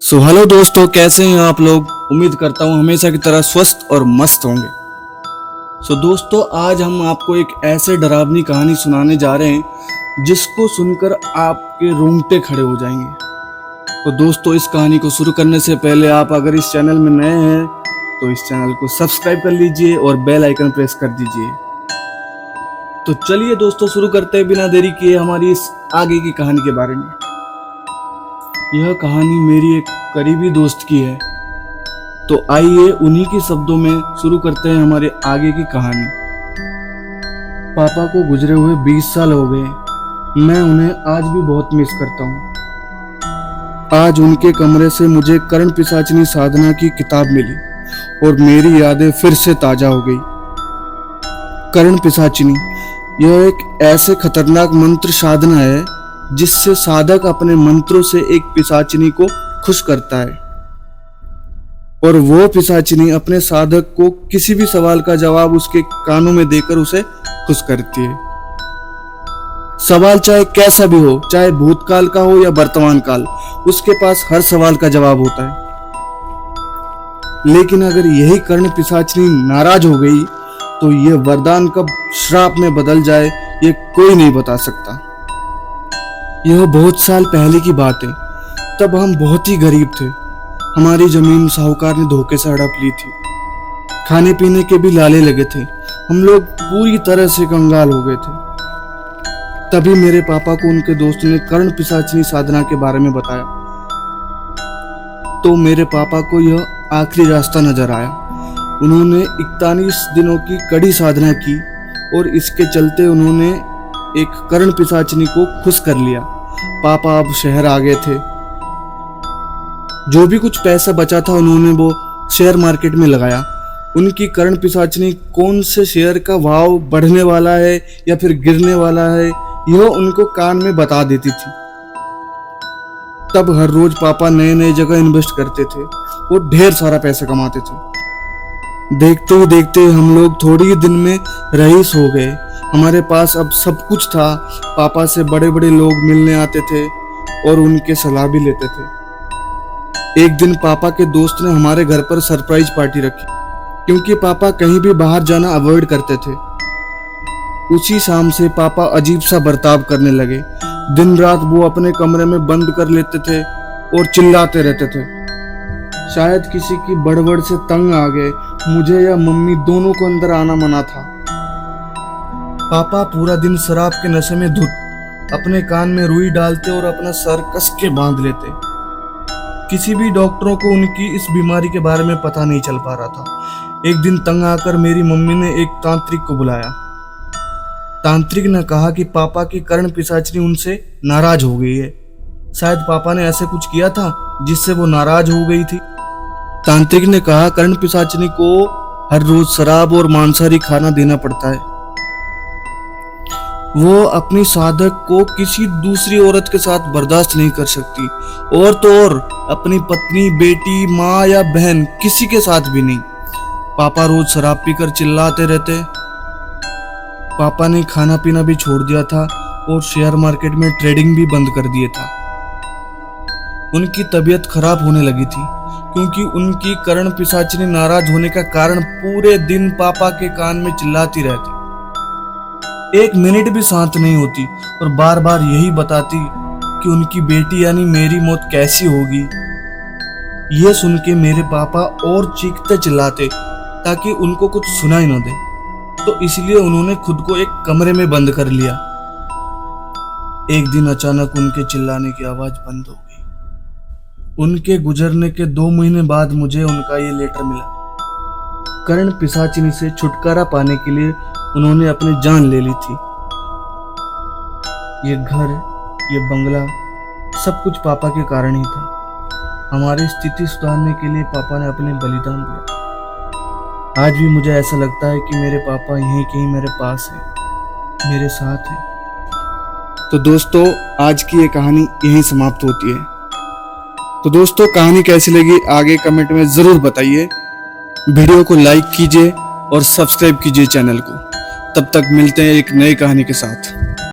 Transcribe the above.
Hello दोस्तों, कैसे हैं आप लोग। उम्मीद करता हूँ हमेशा की तरह स्वस्थ और मस्त होंगे। दोस्तों, आज हम आपको एक ऐसे डरावनी कहानी सुनाने जा रहे हैं जिसको सुनकर आपके रोंगटे खड़े हो जाएंगे। तो दोस्तों, इस कहानी को शुरू करने से पहले आप अगर इस चैनल में नए हैं तो इस चैनल को सब्सक्राइब कर लीजिए और बेल आइकन प्रेस कर दीजिए। तो चलिए दोस्तों, शुरू करते हैं बिना देरी किए हमारी इस आगे की कहानी के बारे में। यह कहानी मेरी एक करीबी दोस्त की है। तो आइए उन्हीं के शब्दों में शुरू करते हैं हमारे आगे की कहानी। पापा को गुजरे हुए 20 साल हो गए। मैं उन्हें आज भी बहुत मिस करता हूँ। आज उनके कमरे से मुझे कर्ण पिशाचिनी साधना की किताब मिली और मेरी यादें फिर से ताजा हो गई। कर्ण पिशाचिनी यह एक ऐसे खतरनाक मंत्र साधना है जिससे साधक अपने मंत्रों से एक पिशाचिनी को खुश करता है और वो पिशाचिनी अपने साधक को किसी भी सवाल का जवाब उसके कानों में देकर उसे खुश करती है। सवाल चाहे कैसा भी हो, चाहे भूतकाल का हो या वर्तमान काल, उसके पास हर सवाल का जवाब होता है। लेकिन अगर यही कर्ण पिशाचिनी नाराज हो गई तो यह वरदान कब श्राप में बदल जाए ये कोई नहीं बता सकता। यह बहुत साल पहले की बात है। तब हम बहुत ही गरीब थे। हमारी जमीन साहूकार ने धोखे से हड़प ली थी। खाने पीने के भी लाले लगे थे। हम लोग पूरी तरह से कंगाल हो गए थे। तभी मेरे पापा को उनके दोस्त ने कर्ण पिशाचिनी साधना के बारे में बताया। तो मेरे पापा को यह आखिरी रास्ता नजर आया। उन्होंने 41 दिनों की कड़ी साधना की और इसके चलते उन्होंने एक कर्ण पिशाचिनी को खुश कर लिया। पापा अब शहर आ गए थे। जो भी कुछ पैसा बचा था उन्होंने वो शेयर मार्केट में लगाया। उनकी कर्ण पिशाचिनी कौन से शेयर का भाव बढ़ने वाला है या फिर गिरने वाला है यह उनको कान में बता देती थी। तब हर रोज पापा नए नए जगह इन्वेस्ट करते थे और ढेर सारा पैसा कमाते थे। देखते ही देखते हम लोग थोड़ी ही दिन में रईस हो गए। हमारे पास अब सब कुछ था। पापा से बड़े बड़े लोग मिलने आते थे और उनके सलाह भी लेते थे। एक दिन पापा के दोस्त ने हमारे घर पर सरप्राइज पार्टी रखी क्योंकि पापा कहीं भी बाहर जाना अवॉइड करते थे। उसी शाम से पापा अजीब सा बर्ताव करने लगे। दिन रात वो अपने कमरे में बंद कर लेते थे और चिल्लाते रहते थे। शायद किसी की बड़बड़ से तंग आ गए। मुझे या मम्मी दोनों को अंदर आना मना था। पापा पूरा दिन शराब के नशे में धुत अपने कान में रुई डालते और अपना सर कस के बांध लेते। किसी भी डॉक्टरों को उनकी इस बीमारी के बारे में पता नहीं चल पा रहा था। एक दिन तंग आकर मेरी मम्मी ने एक तांत्रिक को बुलाया। तांत्रिक ने कहा कि पापा की कर्ण पिशाचिनी उनसे नाराज हो गई है। शायद पापा ने ऐसे कुछ किया था जिससे वो नाराज हो गई थी। तांत्रिक ने कहा कर्ण पिशाचिनी को हर रोज शराब और मांसाहारी खाना देना पड़ता है। वो अपनी साधक को किसी दूसरी औरत के साथ बर्दाश्त नहीं कर सकती और तो और अपनी पत्नी, बेटी, माँ या बहन किसी के साथ भी नहीं। पापा रोज शराब पीकर चिल्लाते रहते। पापा ने खाना पीना भी छोड़ दिया था और शेयर मार्केट में ट्रेडिंग भी बंद कर दिया था। उनकी तबीयत खराब होने लगी थी क्योंकि उनकी कर्ण पिशाचिनी नाराज होने का कारण पूरे दिन पापा के कान में चिल्लाती रहती। एक मिनट भी शांत नहीं होती और बार बार यही बताती कि उनकी बेटी यानी मेरी मौत कैसी होगी। यह सुन के मेरे पापा और चीखते चिल्लाते ताकि उनको कुछ सुनाई न दे। तो इसलिए उन्होंने खुद को एक कमरे में बंद कर लिया। एक दिन अचानक उनके चिल्लाने की आवाज बंद हो गई। उनके गुजरने के 2 महीने बाद मुझे उनका ये लेटर मिला। कर्ण पिशाचिनी से छुटकारा पाने के लिए उन्होंने अपनी जान ले ली थी। ये घर, ये बंगला, सब कुछ पापा के कारण ही था। हमारी स्थिति सुधारने के लिए पापा ने अपने बलिदान दिया। आज भी मुझे ऐसा लगता है कि मेरे पापा यहीं कहीं मेरे पास हैं, मेरे साथ हैं। तो दोस्तों, आज की ये कहानी यहीं समाप्त होती है। तो दोस्तों, कहानी कैसी लगी आगे कमेंट में जरूर बताइए। वीडियो को लाइक कीजिए और सब्सक्राइब कीजिए चैनल को। तब तक मिलते हैं एक नई कहानी के साथ।